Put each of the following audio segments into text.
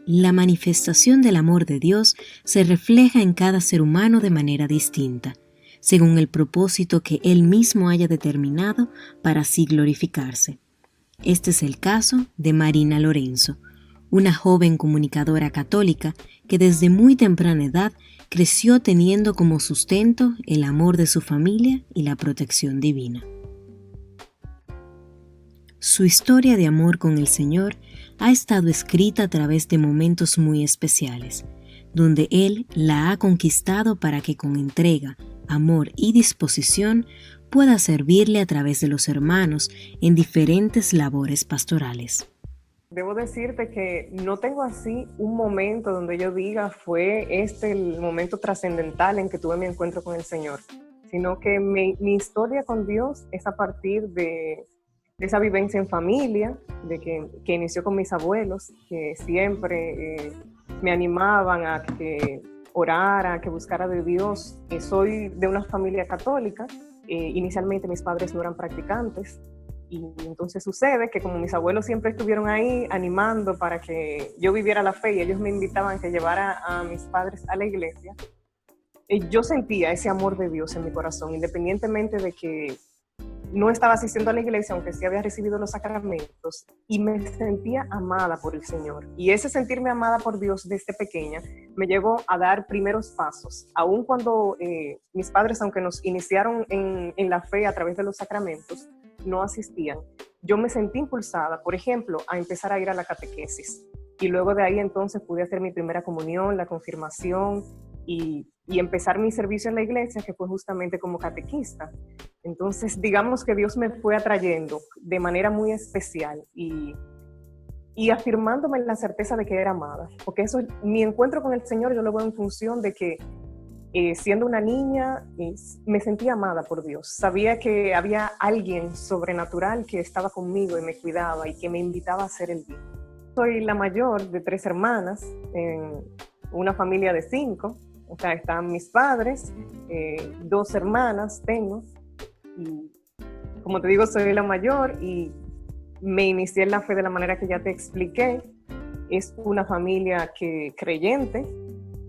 La manifestación del amor de Dios se refleja en cada ser humano de manera distinta, según el propósito que Él mismo haya determinado para así glorificarse. Este es el caso de Marina Lorenzo, una joven comunicadora católica que desde muy temprana edad creció teniendo como sustento el amor de su familia y la protección divina. Su historia de amor con el Señor ha estado escrita a través de momentos muy especiales, donde Él la ha conquistado para que con entrega, amor y disposición pueda servirle a través de los hermanos en diferentes labores pastorales. Debo decirte que no tengo así un momento donde yo diga fue este el momento trascendental en que tuve mi encuentro con el Señor, sino que mi historia con Dios es a partir de esa vivencia en familia, de que inició con mis abuelos, que siempre me animaban a que orara, a que buscara de Dios. Soy de una familia católica, inicialmente mis padres no eran practicantes, y entonces sucede que como mis abuelos siempre estuvieron ahí animando para que yo viviera la fe y ellos me invitaban a que llevara a mis padres a la iglesia, yo sentía ese amor de Dios en mi corazón, independientemente de que no estaba asistiendo a la iglesia, aunque sí había recibido los sacramentos, y me sentía amada por el Señor. Y ese sentirme amada por Dios desde pequeña me llevó a dar primeros pasos. Aun cuando mis padres, aunque nos iniciaron en la fe a través de los sacramentos, no asistían, yo me sentí impulsada, por ejemplo, a empezar a ir a la catequesis. Y luego de ahí entonces pude hacer mi primera comunión, la confirmación y empezar mi servicio en la iglesia, que fue justamente como catequista. Entonces, digamos que Dios me fue atrayendo de manera muy especial y afirmándome en la certeza de que era amada. Porque eso, mi encuentro con el Señor, yo lo veo en función de que siendo una niña, me sentía amada por Dios. Sabía que había alguien sobrenatural que estaba conmigo y me cuidaba y que me invitaba a hacer el bien. Soy la mayor de 3 hermanas, en una familia de 5. O sea, están mis padres, 2 hermanas tengo. Y como te digo, soy la mayor y me inicié en la fe de la manera que ya te expliqué. Es una familia creyente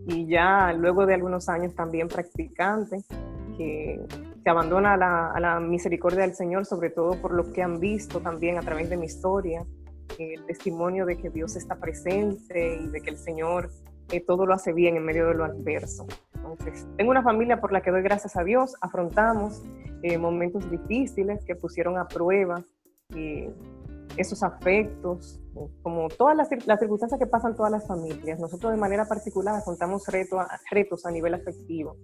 y ya luego de algunos años también practicante, que se abandona a la misericordia del Señor, sobre todo por lo que han visto también a través de mi historia, el testimonio de que Dios está presente y de que el Señor todo lo hace bien en medio de lo adverso. Entonces, tengo una familia por la que doy gracias a Dios. Afrontamos momentos difíciles que pusieron a prueba esos afectos, como todas las circunstancias que pasan todas las familias. Nosotros de manera particular afrontamos retos a nivel afectivo,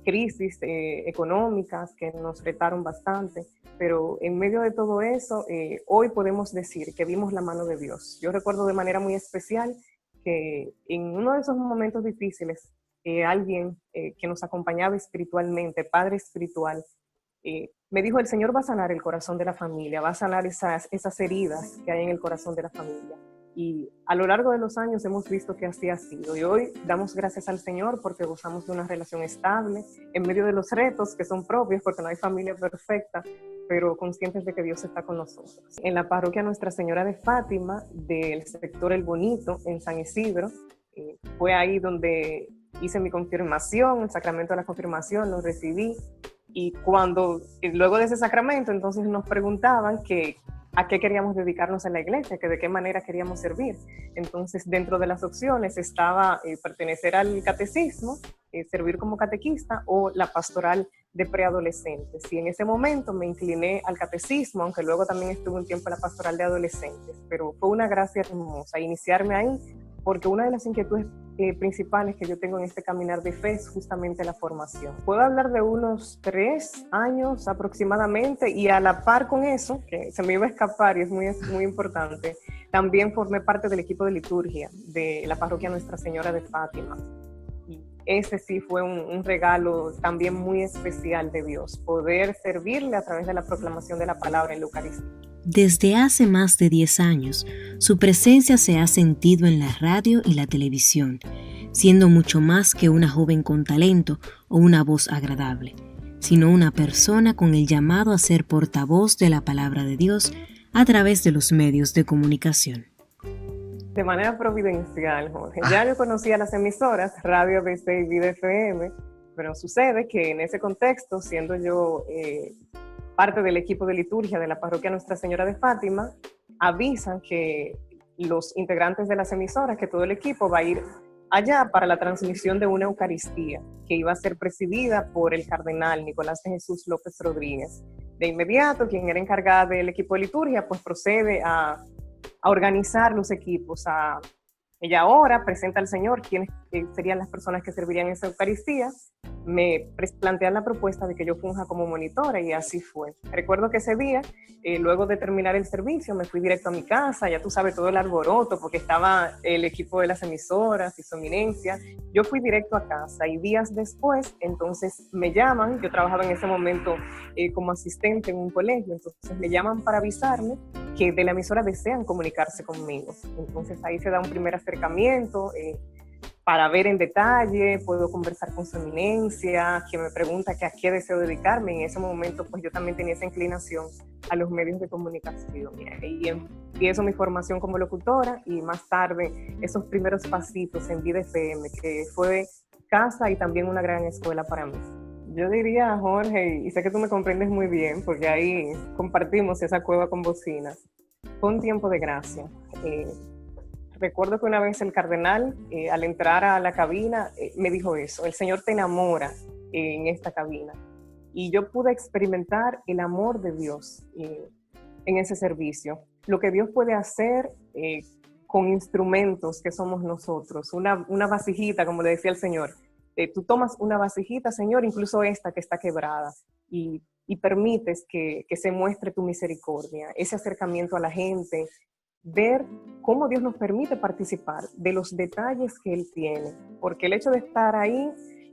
crisis económicas que nos retaron bastante, pero en medio de todo eso, hoy podemos decir que vimos la mano de Dios. Yo recuerdo de manera muy especial que en uno de esos momentos difíciles, alguien que nos acompañaba espiritualmente, padre espiritual, me dijo: el Señor va a sanar el corazón de la familia, va a sanar esas heridas que hay en el corazón de la familia. Y a lo largo de los años hemos visto que así ha sido. Y hoy damos gracias al Señor porque gozamos de una relación estable en medio de los retos que son propios, porque no hay familia perfecta, pero conscientes de que Dios está con nosotros. En la parroquia Nuestra Señora de Fátima, del sector El Bonito, en San Isidro, fue ahí donde hice mi confirmación, el sacramento de la confirmación, lo recibí. Y luego de ese sacramento, entonces nos preguntaban a qué queríamos dedicarnos en la iglesia, que de qué manera queríamos servir. Entonces, dentro de las opciones estaba pertenecer al catecismo, servir como catequista, o la pastoral de preadolescentes. Y en ese momento me incliné al catecismo, aunque luego también estuve un tiempo en la pastoral de adolescentes. Pero fue una gracia hermosa iniciarme ahí, porque una de las inquietudes principales que yo tengo en este caminar de fe es justamente la formación. Puedo hablar de unos 3 años aproximadamente, y a la par con eso, que se me iba a escapar y es muy, muy importante, también formé parte del equipo de liturgia de la parroquia Nuestra Señora de Fátima. Y ese sí fue un regalo también muy especial de Dios, poder servirle a través de la proclamación de la palabra en la Eucaristía. Desde hace más de 10 años, su presencia se ha sentido en la radio y la televisión, siendo mucho más que una joven con talento o una voz agradable, sino una persona con el llamado a ser portavoz de la palabra de Dios a través de los medios de comunicación. De manera providencial, Jorge. Ya yo conocía las emisoras, Radio ABC y Vida FM, pero sucede que en ese contexto, siendo yo parte del equipo de liturgia de la parroquia Nuestra Señora de Fátima, avisan que los integrantes de las emisoras, que todo el equipo va a ir allá para la transmisión de una Eucaristía que iba a ser presidida por el cardenal Nicolás de Jesús López Rodríguez. De inmediato, quien era encargada del equipo de liturgia, pues procede a organizar los equipos. Ella ahora presenta al Señor quiénes serían las personas que servirían en esa Eucaristía. Me plantean la propuesta de que yo funja como monitora y así fue. Recuerdo que ese día, luego de terminar el servicio, me fui directo a mi casa, ya tú sabes, todo el alboroto, porque estaba el equipo de las emisoras y su eminencia. Yo fui directo a casa y días después, entonces me llaman, yo trabajaba en ese momento como asistente en un colegio, entonces me llaman para avisarme que de la emisora desean comunicarse conmigo. Entonces ahí se da un primer acercamiento, para ver en detalle, puedo conversar con su eminencia, que me pregunta que a qué deseo dedicarme. En ese momento, pues yo también tenía esa inclinación a los medios de comunicación. Y empiezo mi formación como locutora y más tarde esos primeros pasitos en Vida FM, que fue casa y también una gran escuela para mí. Yo diría, Jorge, y sé que tú me comprendes muy bien, porque ahí compartimos esa cueva con bocinas, fue un tiempo de gracia. Recuerdo que una vez el cardenal, al entrar a la cabina, me dijo eso: el Señor te enamora en esta cabina. Y yo pude experimentar el amor de Dios en ese servicio. Lo que Dios puede hacer con instrumentos que somos nosotros. Una vasijita, como le decía el Señor. Tú tomas una vasijita, Señor, incluso esta que está quebrada, y permites que se muestre tu misericordia, ese acercamiento a la gente, ver cómo Dios nos permite participar de los detalles que Él tiene, porque el hecho de estar ahí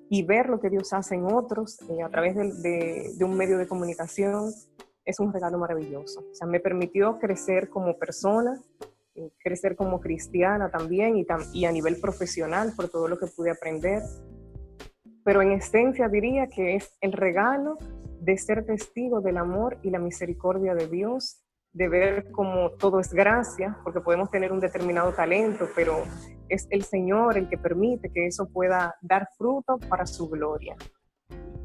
y ver lo que Dios hace en otros a través de un medio de comunicación es un regalo maravilloso. O sea, me permitió crecer como persona, crecer como cristiana también y a nivel profesional por todo lo que pude aprender. Pero en esencia diría que es el regalo de ser testigo del amor y la misericordia de Dios, de ver cómo todo es gracia, porque podemos tener un determinado talento, pero es el Señor el que permite que eso pueda dar fruto para su gloria.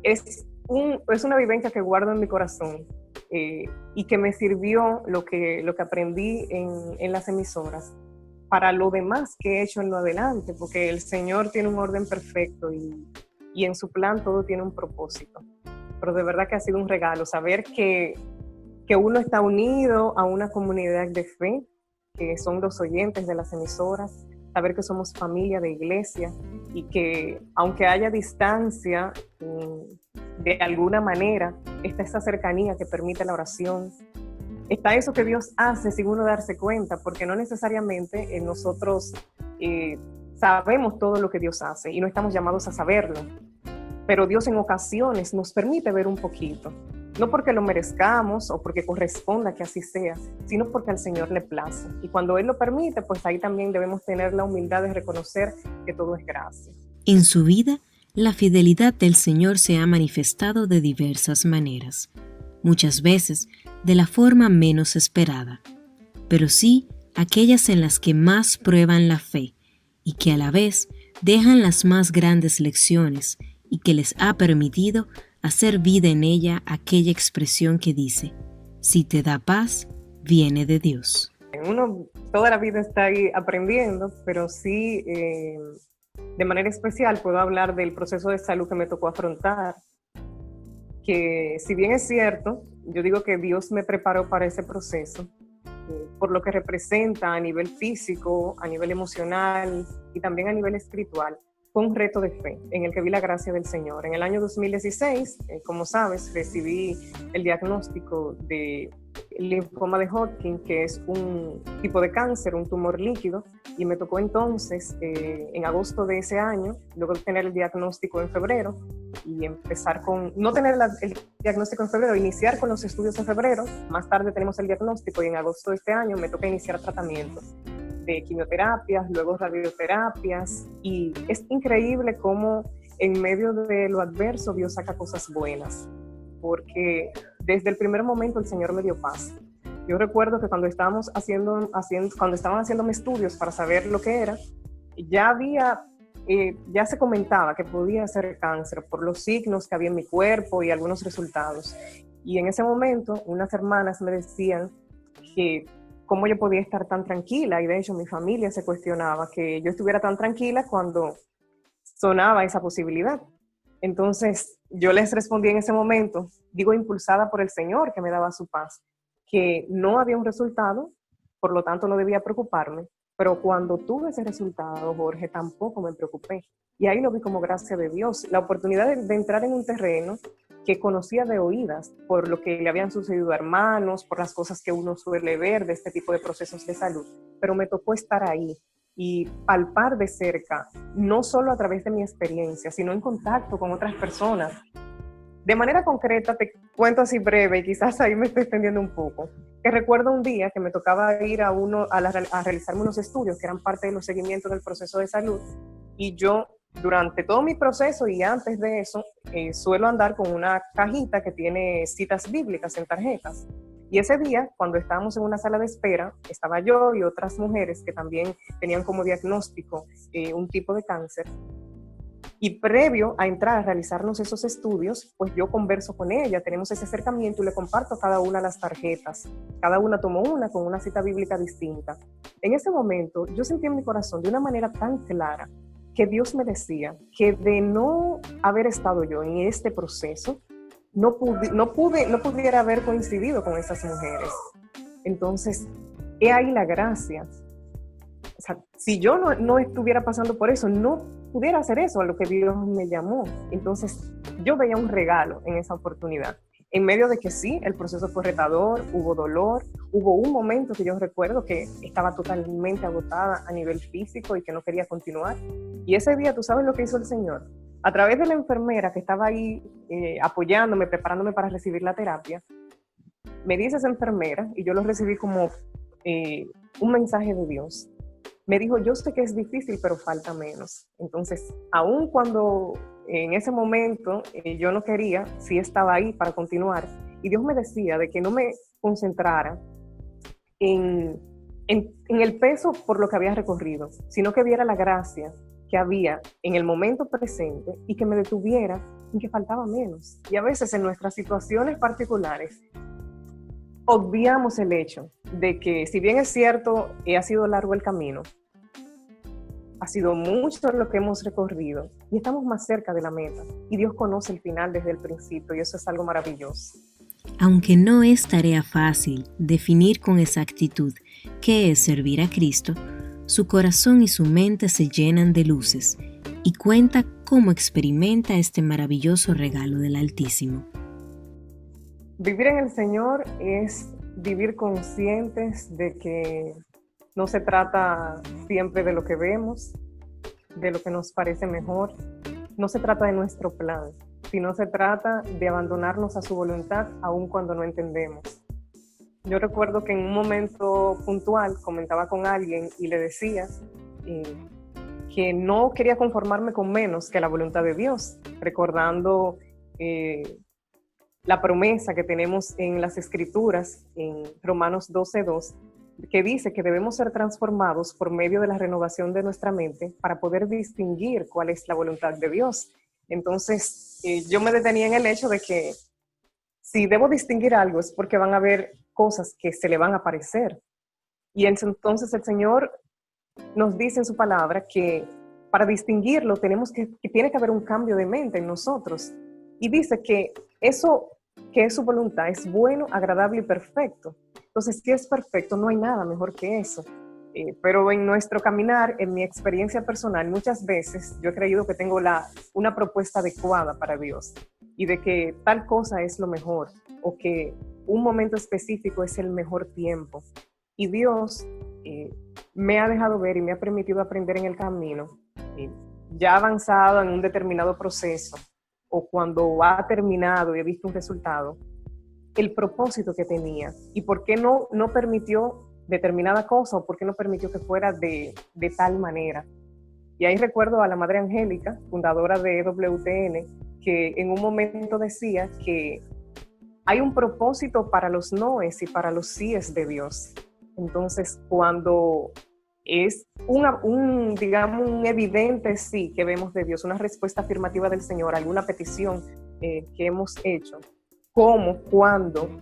Es una vivencia que guardo en mi corazón y que me sirvió lo que aprendí en las emisoras para lo demás que he hecho en lo adelante, porque el Señor tiene un orden perfecto y en su plan todo tiene un propósito. Pero de verdad que ha sido un regalo saber que uno está unido a una comunidad de fe, que son los oyentes de las emisoras, saber que somos familia de iglesia y que aunque haya distancia, de alguna manera está esa cercanía que permite la oración. Está eso que Dios hace sin uno darse cuenta, porque no necesariamente nosotros sabemos todo lo que Dios hace y no estamos llamados a saberlo, pero Dios en ocasiones nos permite ver un poquito. No porque lo merezcamos o porque corresponda que así sea, sino porque al Señor le place. Y cuando Él lo permite, pues ahí también debemos tener la humildad de reconocer que todo es gracia. En su vida, la fidelidad del Señor se ha manifestado de diversas maneras, muchas veces de la forma menos esperada, pero sí aquellas en las que más prueban la fe y que a la vez dejan las más grandes lecciones y que les ha permitido hacer vida en ella aquella expresión que dice: si te da paz, viene de Dios. Uno toda la vida está ahí aprendiendo, pero sí de manera especial puedo hablar del proceso de salud que me tocó afrontar, que si bien es cierto, yo digo que Dios me preparó para ese proceso, por lo que representa a nivel físico, a nivel emocional y también a nivel espiritual. Fue un reto de fe en el que vi la gracia del Señor. En el año 2016, como sabes, recibí el diagnóstico de linfoma de Hodgkin, que es un tipo de cáncer, un tumor líquido, y me tocó entonces, en agosto de ese año, luego de tener el diagnóstico en febrero, y empezar con, no tener el diagnóstico en febrero, iniciar con los estudios en febrero, más tarde tenemos el diagnóstico y en agosto de este año me toca iniciar tratamiento de quimioterapias, luego radioterapias, y es increíble cómo en medio de lo adverso Dios saca cosas buenas, porque desde el primer momento el Señor me dio paz. Yo recuerdo que cuando cuando estaban haciéndome estudios para saber lo que era, ya ya se comentaba que podía ser cáncer por los signos que había en mi cuerpo y algunos resultados. Y en ese momento, unas hermanas me decían que cómo yo podía estar tan tranquila, y de hecho mi familia se cuestionaba que yo estuviera tan tranquila cuando sonaba esa posibilidad. Entonces yo les respondí en ese momento, digo impulsada por el Señor que me daba su paz, que no había un resultado, por lo tanto no debía preocuparme, pero cuando tuve ese resultado, Jorge, tampoco me preocupé. Y ahí lo vi como gracia de Dios, la oportunidad de entrar en un terreno que conocía de oídas por lo que le habían sucedido a hermanos, por las cosas que uno suele ver de este tipo de procesos de salud, pero me tocó estar ahí y palpar de cerca, no solo a través de mi experiencia, sino en contacto con otras personas. De manera concreta, te cuento así breve, y quizás ahí me estoy extendiendo un poco, que recuerdo un día que me tocaba ir a realizarme unos estudios que eran parte de los seguimientos del proceso de salud, y yo durante todo mi proceso y antes de eso, suelo andar con una cajita que tiene citas bíblicas en tarjetas. Y ese día, cuando estábamos en una sala de espera, estaba yo y otras mujeres que también tenían como diagnóstico un tipo de cáncer. Y previo a entrar a realizarnos esos estudios, pues yo converso con ella, tenemos ese acercamiento y le comparto a cada una las tarjetas. Cada una tomó una con una cita bíblica distinta. En ese momento, yo sentí en mi corazón de una manera tan clara que Dios me decía que de no haber estado yo en este proceso, no pudiera haber coincidido con esas mujeres. Entonces, he ahí la gracia. O sea, si yo no estuviera pasando por eso, no pudiera hacer eso a lo que Dios me llamó. Entonces, yo veía un regalo en esa oportunidad. En medio de que sí, el proceso fue retador, hubo dolor, hubo un momento que yo recuerdo que estaba totalmente agotada a nivel físico y que no quería continuar. Y ese día, ¿tú sabes lo que hizo el Señor? A través de la enfermera que estaba ahí apoyándome, preparándome para recibir la terapia, me dice esa enfermera, y yo lo recibí como un mensaje de Dios. Me dijo, yo sé que es difícil, pero falta menos. Entonces, aun cuando en ese momento yo no quería, sí estaba ahí para continuar. Y Dios me decía de que no me concentrara en el peso por lo que había recorrido, sino que viera la gracia que había en el momento presente y que me detuviera en que faltaba menos. Y a veces en nuestras situaciones particulares obviamos el hecho de que, si bien es cierto, ha sido largo el camino, ha sido mucho lo que hemos recorrido y estamos más cerca de la meta. Y Dios conoce el final desde el principio y eso es algo maravilloso. Aunque no es tarea fácil definir con exactitud qué es servir a Cristo, su corazón y su mente se llenan de luces y cuenta cómo experimenta este maravilloso regalo del Altísimo. Vivir en el Señor es vivir conscientes de que no se trata siempre de lo que vemos, de lo que nos parece mejor, no se trata de nuestro plan, sino se trata de abandonarnos a su voluntad aun cuando no entendemos. Yo recuerdo que en un momento puntual comentaba con alguien y le decía que no quería conformarme con menos que la voluntad de Dios, recordando la promesa que tenemos en las Escrituras, en Romanos 12:2, que dice que debemos ser transformados por medio de la renovación de nuestra mente para poder distinguir cuál es la voluntad de Dios. Entonces, yo me detenía en el hecho de que si debo distinguir algo es porque van a haber cosas que se le van a aparecer. Y entonces el Señor nos dice en su palabra que para distinguirlo tiene que haber un cambio de mente en nosotros. Y dice que eso que es su voluntad es bueno, agradable y perfecto. Entonces, si es perfecto, no hay nada mejor que eso. Pero en nuestro caminar, en mi experiencia personal, muchas veces yo he creído que tengo una propuesta adecuada para Dios y de que tal cosa es lo mejor o que un momento específico es el mejor tiempo. Y Dios me ha dejado ver y me ha permitido aprender en el camino, ya avanzado en un determinado proceso o cuando ha terminado y he visto un resultado, el propósito que tenía y por qué no permitió determinada cosa o por qué no permitió que fuera de tal manera. Y ahí recuerdo a la Madre Angélica, fundadora de EWTN, que en un momento decía que hay un propósito para los noes y para los síes de Dios. Entonces, cuando es digamos, un evidente sí que vemos de Dios, una respuesta afirmativa del Señor a alguna petición que hemos hecho, como cuando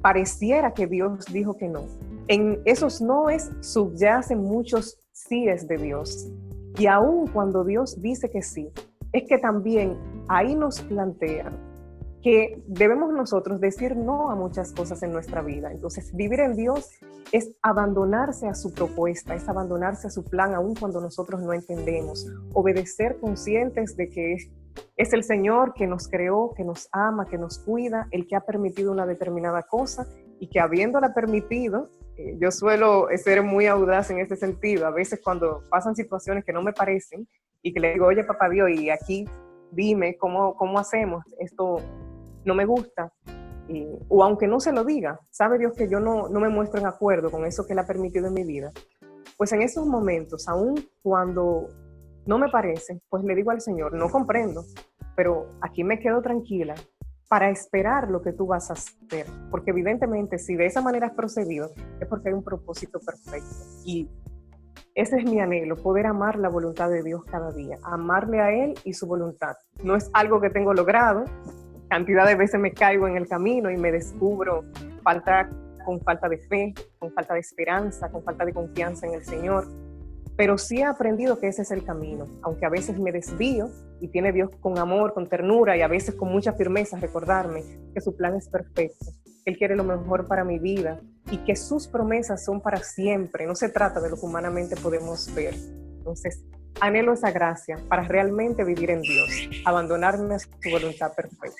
pareciera que Dios dijo que no. En esos noes subyacen muchos síes de Dios. Y aun cuando Dios dice que sí, es que también ahí nos plantea que debemos nosotros decir no a muchas cosas en nuestra vida. Entonces, vivir en Dios es abandonarse a su propuesta, es abandonarse a su plan, aun cuando nosotros no entendemos. Obedecer conscientes de que es el Señor que nos creó, que nos ama, que nos cuida, el que ha permitido una determinada cosa y que habiéndola permitido, yo suelo ser muy audaz en ese sentido. A veces cuando pasan situaciones que no me parecen y que le digo, oye, papá Dios, y aquí dime cómo hacemos, esto no me gusta, o aunque no se lo diga, sabe Dios que yo no me muestro en acuerdo con eso que Él ha permitido en mi vida, pues en esos momentos, aun cuando no me parece, pues le digo al Señor, no comprendo, pero aquí me quedo tranquila para esperar lo que tú vas a hacer, porque evidentemente si de esa manera has procedido, es porque hay un propósito perfecto, y ese es mi anhelo, poder amar la voluntad de Dios cada día, amarle a Él y su voluntad. No es algo que tengo logrado, cantidad de veces me caigo en el camino y me descubro con falta de fe, con falta de esperanza, con falta de confianza en el Señor, pero sí he aprendido que ese es el camino, aunque a veces me desvío y tiene Dios con amor, con ternura y a veces con mucha firmeza recordarme que su plan es perfecto, que Él quiere lo mejor para mi vida y que sus promesas son para siempre, no se trata de lo que humanamente podemos ver. Entonces, anhelo esa gracia para realmente vivir en Dios, abandonarme a su voluntad perfecta.